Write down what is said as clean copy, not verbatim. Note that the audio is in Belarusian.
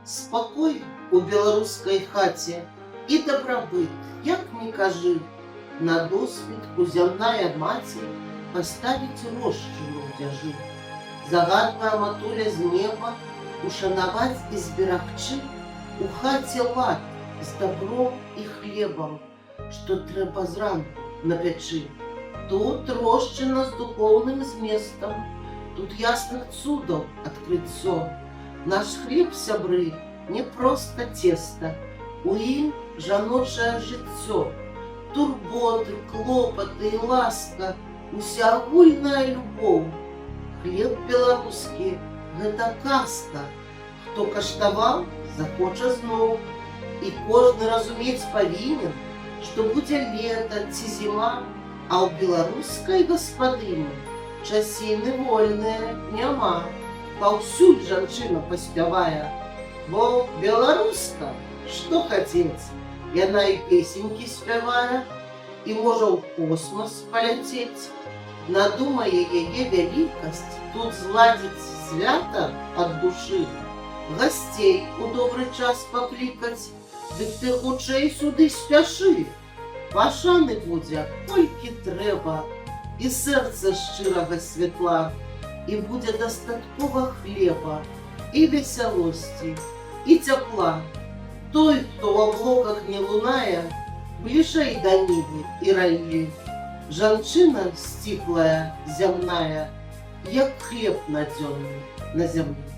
Спакой у беларускай хаце і дабрабыт, як не кажы, на досвідку зямная маці паставіць рошчыну ў дзяжы. Загадвае матуля з неба ушанаваць і зберагчы у хаце лад з дабром і хлебам, што трэба зранку на пячы. Тут рошчына з духоўным зместам, тут ясных цудаў адкрыццё. Наш хлеб, сябры, не проста цеста, у ім жаночае жыццё. Турботы, клопаты і ласка, усеагульная любоў. Хлеб беларускі – гэта казка. Хто каштаваў, захоча зноў. І кожны разумець павінен, што будзе лета ці зіма, а ў беларускай гаспадыні часіны вольныя няма. Паўсюль жанчына паспявае, бо беларуска, што хацець, яна і песенькі спявае, і можа ў космас паляцець. Надумае яе вялікасць тут зладзіць свята ад душы, гасцей у добры час паклікаць, дык ты хутчэй сюды спяшы. Пашаны будзе колькі трэба, і сэрца шчырага святла, і будзе дастаткова хлеба, і весялосці, і цяпла. Той, хто ў аблоках не лунае, бліжэй да нівы і раі. Жанчына сціплая, зямная, як хлеб надзённы на зямлі.